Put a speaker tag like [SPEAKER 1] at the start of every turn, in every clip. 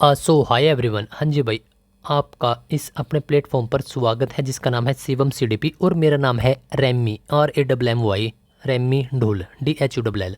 [SPEAKER 1] सो hi everyone. हाँ जी भाई, आपका इस अपने प्लेटफॉर्म पर स्वागत है जिसका नाम है शिवम सीडीपी और मेरा नाम है रैमी RAMMY रैमी ढोल DHULL।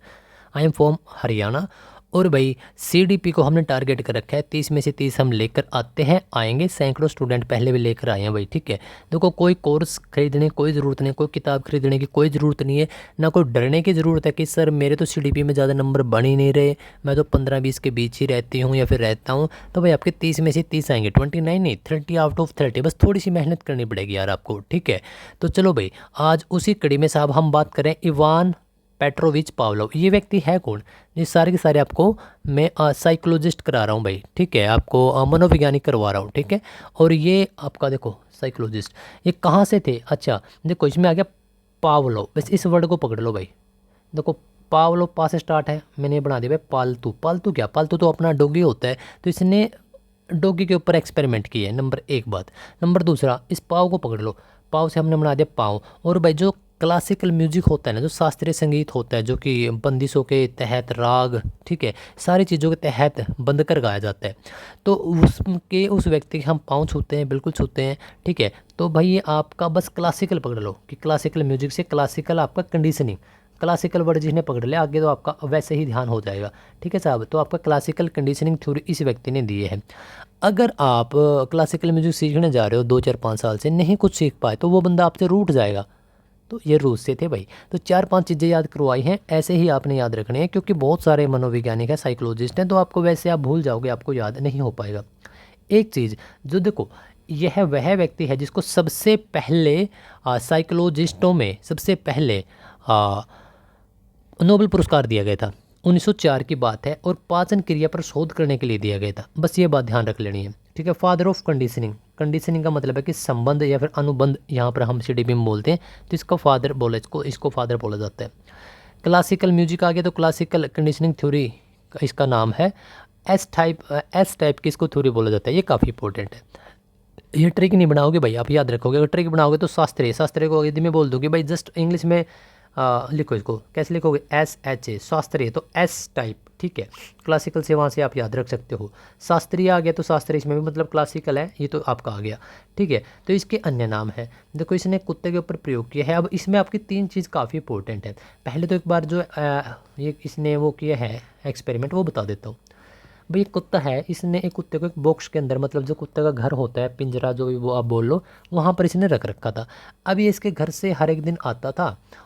[SPEAKER 1] I am from Haryana. और भाई सीडीपी को हमने टारगेट कर रखा है 30 में से 30 हम लेकर आते हैं, आएंगे। सैकड़ों स्टूडेंट पहले भी लेकर आए हैं भाई, ठीक है। देखो, कोई कोर्स खरीदने की कोई ज़रूरत नहीं, कोई किताब खरीदने की कोई ज़रूरत नहीं है, ना कोई डरने की ज़रूरत है कि सर मेरे तो सीडीपी में ज़्यादा नंबर बन ही नहीं रहे, मैं तो 15-20 के बीच ही रहती हूँ या फिर रहता हूँ। तो भाई आपके 30 में से 30 आएंगे, 29 नहीं, 30 आउट ऑफ 30। बस थोड़ी सी मेहनत करनी पड़ेगी यार आपको, ठीक है। तो चलो भाई, आज उसी कड़ी में साहब हम बात करें इवान पेट्रोविच पावलोव। ये व्यक्ति है कौन? ये सारे के सारे आपको मैं साइकोलॉजिस्ट करा रहा हूँ भाई, ठीक है। आपको मनोवैज्ञानिक करवा रहा हूँ, ठीक है। और ये आपका देखो साइकोलॉजिस्ट, ये कहाँ से थे? अच्छा देखो, इसमें आ गया पावलोव। बस इस वर्ड को पकड़ लो भाई। देखो, पावलोव पा से स्टार्ट है, मैंने ये बना दिया भाई पालतू। पालतू क्या? पालतू तो अपना डॉगी होता है। तो इसने डॉगी के ऊपर एक्सपेरिमेंट किया है, नंबर एक बात। नंबर दूसरा, इस पाव को पकड़ लो। पाव से हमने बना दिया पाँव। और भाई जो क्लासिकल म्यूजिक होता है ना, जो शास्त्रीय संगीत होता है, जो कि बंदिशों के तहत राग, ठीक है, सारी चीज़ों के तहत बंद कर गाया जाता है, तो उसके उस व्यक्ति के हम पाँव छूते हैं, बिल्कुल छूते हैं, ठीक है। तो भाई ये आपका बस क्लासिकल पकड़ लो कि क्लासिकल म्यूजिक से क्लासिकल आपका कंडीशनिंग, क्लासिकल वर्ड जिसने पकड़ लिया आगे तो आपका वैसे ही ध्यान हो जाएगा, ठीक है साहब। तो आपका क्लासिकल कंडीशनिंग थ्योरी इस व्यक्ति ने दी है। अगर आप क्लासिकल म्यूजिक सीखने जा रहे हो 2 4 5 साल से, नहीं कुछ सीख पाए, तो वो बंदा आपसे रूठ जाएगा। तो ये रूस से थे भाई। तो 4 5 चीज़ें याद करवाई हैं, ऐसे ही आपने याद रखने हैं, क्योंकि बहुत सारे मनोवैज्ञानिक हैं, साइकोलॉजिस्ट हैं, तो आपको वैसे आप भूल जाओगे, आपको याद नहीं हो पाएगा। एक चीज़ जो देखो, यह वह व्यक्ति है जिसको सबसे पहले साइकोलॉजिस्टों में सबसे पहले नोबेल पुरस्कार दिया गया था। 1904 की बात है, और पाचन क्रिया पर शोध करने के लिए दिया गया था। बस ये बात ध्यान रख लेनी है, ठीक है। फादर ऑफ कंडीशनिंग, कंडीशनिंग का मतलब है कि संबंध या फिर अनुबंध, यहाँ पर हम सीडीपी में बोलते हैं, तो इसका फादर बोला, इसको फादर बोला जाता है। क्लासिकल म्यूजिक आ गया, तो क्लासिकल कंडीशनिंग थ्योरी इसका नाम है। एस टाइप की इसको थ्योरी बोला जाता है। ये काफ़ी इंपॉर्टेंट है, ये ट्रिक नहीं बनाओगे भाई, आप याद रखोगे। अगर ट्रिक बनाओगे तो शास्त्रीय को यदि मैं बोल दूँगी भाई जस्ट इंग्लिश में लिखो, इसको कैसे लिखोगे? SHA, शास्त्रीय, तो एस टाइप, ठीक है। क्लासिकल से वहाँ से आप याद रख सकते हो। शास्त्रीय आ गया तो शास्त्रीय, इसमें भी मतलब क्लासिकल है, ये तो आपका आ गया, ठीक है। तो इसके अन्य नाम है, देखो इसने कुत्ते के ऊपर प्रयोग किया है। अब इसमें आपकी 3 चीज़ काफ़ी इंपॉर्टेंट है। पहले तो एक बार जो ये इसने वो किया है एक्सपेरिमेंट, वो बता देता हूँ भाई। एक कुत्ता है, इसने एक कुत्ते को एक बॉक्स के अंदर, मतलब जो कुत्ते का घर होता है, पिंजरा जो भी वो आप बोल लो, वहाँ पर इसने रख रखा था। अब ये इसके घर से हर एक दिन आता था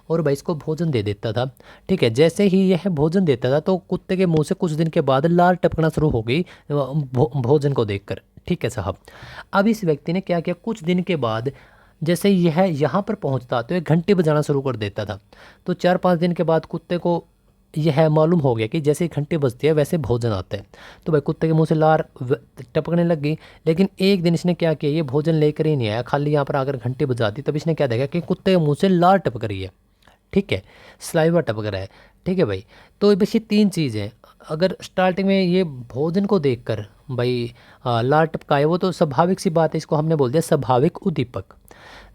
[SPEAKER 1] और भाई इसको भोजन दे देता था, ठीक है। जैसे ही यह भोजन देता था तो कुत्ते के मुंह से कुछ दिन के बाद लार टपकना शुरू हो गई भोजन को देखकर, ठीक है साहब। अब इस व्यक्ति ने क्या किया, कुछ दिन के बाद जैसे यह यहाँ पर पहुँचता तो एक घंटी बजाना शुरू कर देता था। तो 4 5 दिन के बाद कुत्ते को यह मालूम हो गया कि जैसे ही घंटे बजती है वैसे भोजन आता है। तो भाई कुत्ते के मुंह से लार टपकने लग गई। लेकिन एक दिन इसने क्या किया, ये भोजन लेकर ही नहीं आया, खाली यहाँ पर आकर घंटे बजा दी। तब इसने क्या देखा कि कुत्ते के मुंह से लार टपक रही है, ठीक है, सलाइवा टपक रहा है, ठीक है भाई। तो बस ये 3 चीज़ें, अगर स्टार्टिंग में ये भोजन को देखकर भाई लार टपकाए, वो तो स्वाभाविक सी बात है, इसको हमने बोल दिया स्वाभाविक उद्दीपक।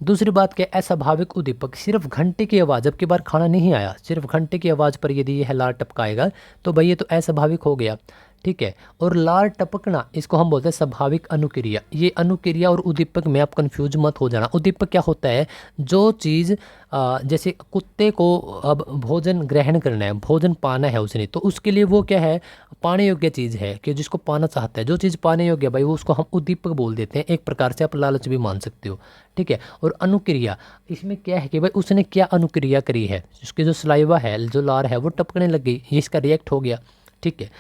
[SPEAKER 1] दूसरी बात क्या, अस्वाभाविक उद्दीपक, सिर्फ घंटे की आवाज़, अब की बार खाना नहीं आया, सिर्फ घंटे की आवाज़ पर यदि यह लार टपकाएगा तो भाई ये तो अस्वाभाविक हो गया, ठीक है। और लार टपकना, इसको हम बोलते हैं स्वाभाविक अनुक्रिया। ये अनुक्रिया और उद्दीपक में आप कंफ्यूज मत हो जाना। उद्दीपक क्या होता है, जो चीज़ जैसे कुत्ते को अब भोजन ग्रहण करना है, भोजन पाना है उसने, तो उसके लिए वो क्या है, पाने योग्य चीज़ है, कि जिसको पाना चाहता है, जो चीज़ पाने योग्य भाई वो उसको हम उद्दीपक बोल देते हैं। एक प्रकार से आप लालच भी मान सकते हो, ठीक है। और अनुक्रिया, इसमें क्या है कि भाई उसने क्या अनुक्रिया करी है, उसकी जो सलाइवा है, जो लार है, वो टपकने लग गई, ये इसका रिएक्ट हो गया, ठीक है।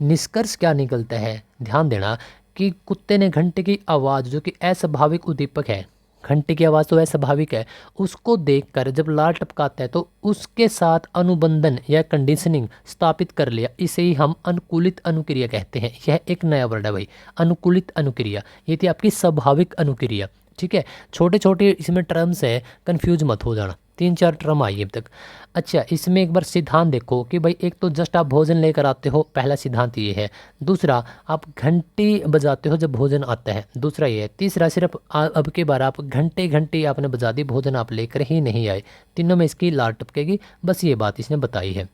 [SPEAKER 1] निष्कर्ष क्या निकलता है, ध्यान देना, कि कुत्ते ने घंटे की आवाज़, जो कि अस्वाभाविक उद्दीपक है, घंटे की आवाज़ तो अस्वाभाविक है, उसको देखकर जब लार टपकाता है तो उसके साथ अनुबंधन या कंडीशनिंग स्थापित कर लिया। इसे ही हम अनुकूलित अनुक्रिया कहते हैं। यह एक नया वर्ड है भाई, अनुकूलित अनुक्रिया। ये थी आपकी स्वाभाविक अनुक्रिया, ठीक है। छोटे छोटे इसमें टर्म्स है, कंफ्यूज मत हो जाना। 3 4 टर्म आई अब तक। अच्छा, इसमें एक बार सिद्धांत देखो कि भाई एक तो जस्ट आप भोजन लेकर आते हो, पहला सिद्धांत ये है। दूसरा, आप घंटी बजाते हो जब भोजन आता है, दूसरा ये है। तीसरा, सिर्फ अब की बार आप घंटे घंटी आपने बजा दी, भोजन आप लेकर ही नहीं आए, तीनों में इसकी लार टपकेगी। बस ये बात इसने बताई है।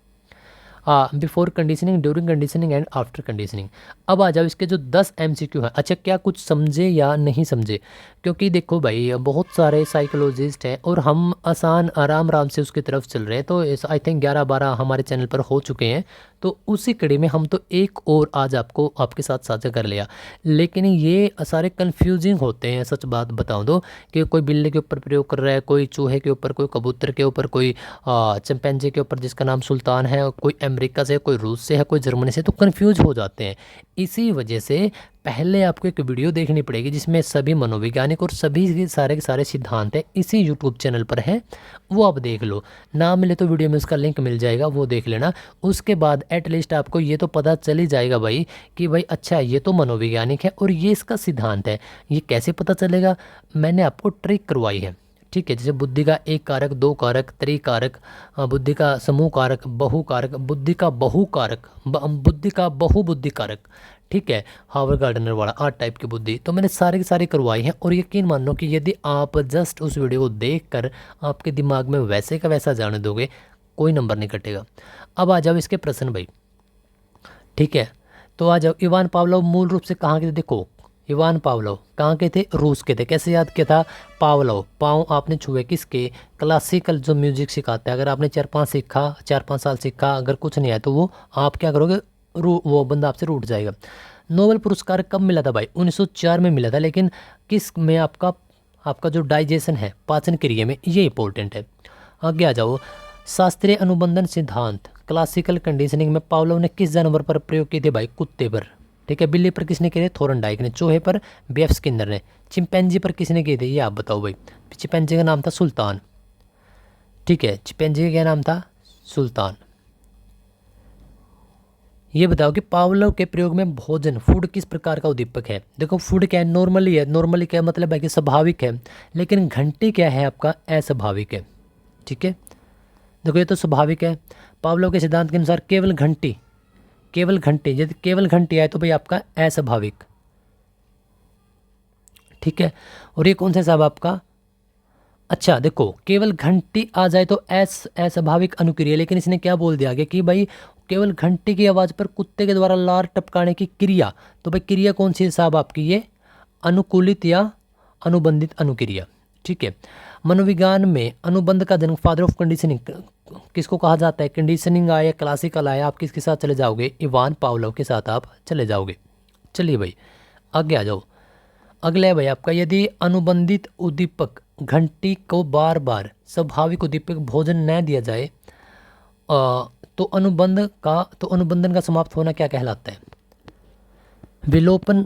[SPEAKER 1] Before conditioning, during conditioning and after conditioning. अब आ जाओ इसके जो 10 MCQ हैं। अच्छा, क्या कुछ समझे या नहीं समझे? क्योंकि देखो भाई, बहुत सारे साइकोलॉजिस्ट हैं और हम आसान आराम आराम से उसकी तरफ चल रहे हैं। तो आई थिंक 11-12 हमारे चैनल पर हो चुके हैं। तो उसी कड़ी में हम तो एक और आज आपके साथ साझा कर लिया। लेकिन ये सारे कन्फ्यूजिंग होते हैं, सच बात बताऊं तो, कि कोई बिल्ली के ऊपर प्रयोग कर रहा है, कोई चूहे के ऊपर, कोई कबूतर के ऊपर, कोई चिंपैंजी के ऊपर जिसका नाम सुल्तान है, कोई अमेरिका से, कोई रूस से है, कोई जर्मनी से, तो कन्फ्यूज हो जाते हैं। इसी वजह से पहले आपको एक वीडियो देखनी पड़ेगी जिसमें सभी मनोवैज्ञानिक और सभी के सारे सिद्धांत हैं, इसी यूट्यूब चैनल पर है, वो आप देख लो। ना मिले तो वीडियो में उसका लिंक मिल जाएगा, वो देख लेना। उसके बाद एटलीस्ट आपको ये तो पता चल ही जाएगा भाई कि भाई अच्छा ये तो मनोवैज्ञानिक है और ये इसका सिद्धांत है। ये कैसे पता चलेगा? मैंने आपको ट्रिक करवाई है, ठीक है। जैसे बुद्धि का एक कारक, दो कारक, त्रिकारक, बुद्धि का समूह कारक, बहुकारक, बुद्धि का बहुकारक, बुद्धि का बहुबुद्धि कारक, ठीक है। हावर गार्डनर वाला 8 टाइप की बुद्धि, तो मैंने सारे की सारी करवाई है। और यकीन मानो कि यदि आप जस्ट उस वीडियो को देख कर आपके दिमाग में वैसे का वैसा जाने दोगे, कोई नंबर नहीं कटेगा। अब आ जाओ इसके प्रश्न भाई, ठीक है। तो आ जाओ, इवान पावलोव मूल रूप से कहाँ के थे? देखो, इवान पावलोव कहाँ के थे? रूस के थे। कैसे याद किया था? पावलोव, पाँव आपने छुए किसके? क्लासिकल जो म्यूजिक सिखाता है। अगर आपने 4-5 साल सीखा, अगर कुछ नहीं आया तो वो आप क्या करोगे? वो बंदा आपसे रूठ जाएगा। नोबेल पुरस्कार कब मिला था भाई? 1904 में मिला था। लेकिन किस में? आपका जो डाइजेशन है, पाचन क्रिया में, ये इंपॉर्टेंट है। आगे आ जाओ, शास्त्रीय अनुबंधन सिद्धांत, क्लासिकल कंडीशनिंग में पावलोव ने किस जानवर पर प्रयोग किए थे भाई? कुत्ते पर, ठीक है। बिल्ली पर किसने किए थे? थॉर्नडाइक ने। चूहे पर BF स्किनर ने। चिंपैंजी पर किसने किए थे? ये आप बताओ भाई। चिंपैंजी का नाम था सुल्तान, ठीक है। चिंपैंजी का क्या नाम था? सुल्तान। ये बताओ कि पावलोव के प्रयोग में भोजन, फूड किस प्रकार का उद्दीपक है? देखो, फूड क्या है? नॉर्मली है। नॉर्मली क्या मतलब है कि स्वाभाविक है। लेकिन घंटी क्या है आपका? अस्वाभाविक है, ठीक है। देखो, ये तो स्वाभाविक है। पावलोव के सिद्धांत के अनुसार केवल घंटी, यदि केवल घंटी आए तो भाई आपका अस्वाभाविक, ठीक है। और ये कौन सा हिसाब आपका? अच्छा देखो, केवल घंटी आ जाए तो अस्वाभाविक अनुक्रिया। लेकिन इसने क्या बोल दिया आगे कि भाई केवल घंटी की आवाज़ पर कुत्ते के द्वारा लार टपकाने की क्रिया, तो भाई क्रिया कौन सी हिसाब आपकी? ये अनुकूलित या अनुबंधित अनुक्रिया, ठीक है। मनोविज्ञान में अनुबंध का जन्म, फादर ऑफ कंडीशनिंग किसको कहा जाता है? कंडीशनिंग आया, क्लासिकल आया, आप किसके साथ चले जाओगे? इवान पावलोव के साथ आप चले जाओगे। चलिए भाई आगे आ जाओ। अगला है भाई आपका, यदि अनुबंधित उद्दीपक घंटी को बार बार स्वाभाविक उद्दीपक भोजन न दिया जाए तो अनुबंधन का समाप्त होना क्या कहलाता है? विलोपन।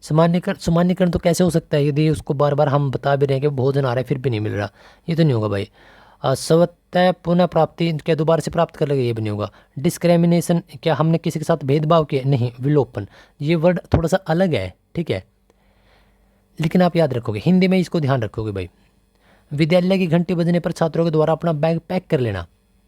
[SPEAKER 1] सामान्यकरण तो कैसे हो सकता है यदि उसको बार बार हम बता भी रहे हैं कि भोजन आ रहा है फिर भी नहीं मिल रहा? ये तो नहीं होगा भाई। स्वतः पुनः प्राप्ति, क्या दोबारा से प्राप्त कर लेगा? ये भी नहीं होगा। डिस्क्रिमिनेशन, क्या हमने किसी के साथ भेदभाव किया? नहीं। विलोपन, ये वर्ड थोड़ा सा अलग है, ठीक है, लेकिन आप याद रखोगे, हिंदी में इसको ध्यान रखोगे भाई। विद्यालय की घंटी बजने पर छात्रों के द्वारा अपना बैग पैक कर लेना,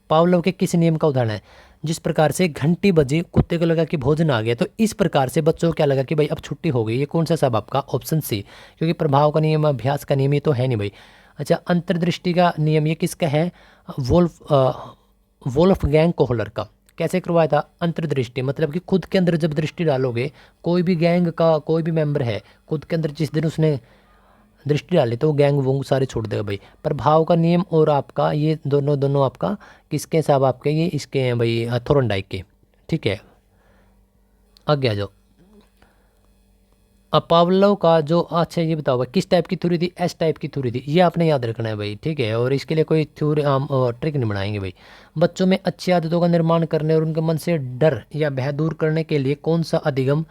[SPEAKER 1] पावलोव के किस नियम का उदाहरण है? जिस प्रकार से घंटी बजी, कुत्ते को लगा कि भोजन आ गया, तो इस प्रकार से बच्चों को क्या लगा कि भाई अब छुट्टी हो गई। ये कौन सा सब आपका? ऑप्शन सी, क्योंकि प्रभाव का नियम, अभ्यास का नियम, ये तो है नहीं भाई। अच्छा, अंतर्दृष्टि का नियम, ये किसका है? वोल्फगैंग कोहलर का। कैसे करवाया था? अंतर्दृष्टि मतलब कि खुद के अंदर जब दृष्टि डालोगे, कोई भी गैंग का कोई भी मेंबर है, खुद के अंदर जिस दिन उसने दृष्टि डाली तो वो गैंग वोंग सारे छोड़ देगा भाई। प्रभाव का नियम और आपका ये दोनों आपका किसके हिसाब? आपके ये इसके हैं भाई, थॉर्नडाइक के, ठीक है। आगे आ जाओ। अब पावलोव का जो, अच्छा ये बताओ भाई किस टाइप की थ्योरी थी? एस टाइप की थ्योरी थी। ये आपने याद रखना है भाई, ठीक है। और इसके लिए कोई थ्योरी ट्रिक नहीं बनाएंगे भाई। बच्चों में अच्छी आदतों का निर्माण करने और उनके मन से डर या भय दूर करने के लिए कौन सा अधिगम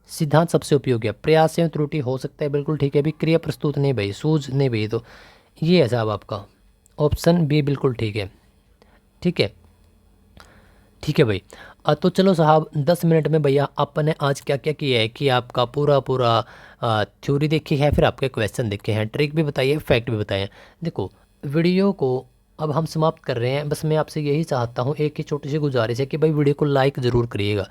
[SPEAKER 1] सिद्धांत सबसे उपयोगी है? प्रयास एवं त्रुटि हो सकता है, बिल्कुल ठीक है भाई। क्रिया प्रस्तुत नहीं भाई, सूझ नहीं भाई, तो ये है साहब आपका ऑप्शन बी, बिल्कुल ठीक है, ठीक है, ठीक है भाई। तो चलो साहब 10 मिनट में भैया आपने आज क्या क्या किया है कि आपका पूरा थ्योरी देखी है, फिर आपके क्वेश्चन देखे हैं, ट्रिक भी बताइए, फैक्ट भी बताइए। देखो, वीडियो को अब हम समाप्त कर रहे हैं। बस मैं आपसे यही चाहता हूँ, एक ही छोटी सी गुजारिश है कि भाई वीडियो को लाइक ज़रूर करिएगा।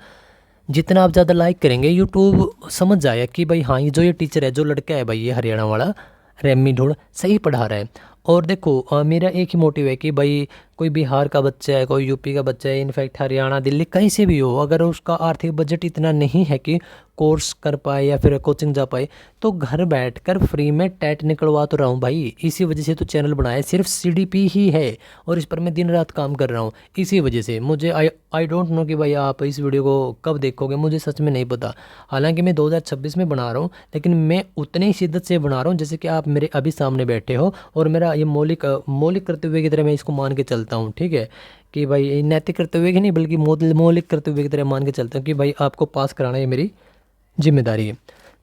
[SPEAKER 1] जितना आप ज़्यादा लाइक करेंगे यूट्यूब समझ जाएगा कि भाई हाँ, ये जो ये टीचर है, जो लड़का है भाई, ये हरियाणा वाला रेमी ढोल सही पढ़ा रहा है। और देखो मेरा एक ही मोटिव है कि भाई कोई बिहार का बच्चा है, कोई यूपी का बच्चा है, इनफैक्ट हरियाणा, दिल्ली, कहीं से भी हो, अगर उसका आर्थिक बजट इतना नहीं है कि कोर्स कर पाए या फिर कोचिंग जा पाए, तो घर बैठकर फ्री में टेट निकलवा तो रहा हूँ भाई। इसी वजह से तो चैनल बनाया, सिर्फ सीडीपी ही है और इस पर मैं दिन रात काम कर रहा हूँ। इसी वजह से मुझे आई डोंट नो कि भाई आप इस वीडियो को कब देखोगे, मुझे सच में नहीं पता। हालांकि मैं 2026 में बना रहा हूँ, लेकिन मैं उतनी ही शिद्दत से बना रहा हूँ जैसे कि आप मेरे अभी सामने बैठे हो, और मेरा ये मौलिक कर्तव्य की तरह मैं इसको मान के चलता हूँ, ठीक है, कि भाई ये नैतिक कर्तव्य की नहीं बल्कि मौलिक कर्तव्य की तरह मान के चलता हूँ कि भाई आपको पास कराना ये मेरी जिम्मेदारी है।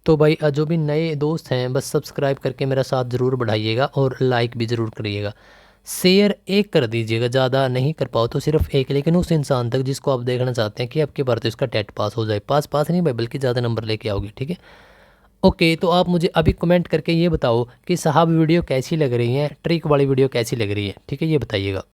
[SPEAKER 1] तो भाई जो भी नए दोस्त हैं बस सब्सक्राइब करके मेरा साथ ज़रूर बढ़ाइएगा और लाइक भी ज़रूर करिएगा। शेयर एक कर दीजिएगा, ज़्यादा नहीं कर पाओ तो सिर्फ एक, लेकिन उस इंसान तक जिसको आप देखना चाहते हैं कि आपके बार तो इसका टेट पास हो जाए। पास नहीं भाई, बल्कि ज़्यादा नंबर लेके आओगे, ठीक है। ओके, तो आप मुझे अभी कमेंट करके ये बताओ कि साहब वीडियो कैसी लग रही है, ट्रिक वाली वीडियो कैसी लग रही है, ठीक है, ये बताइएगा।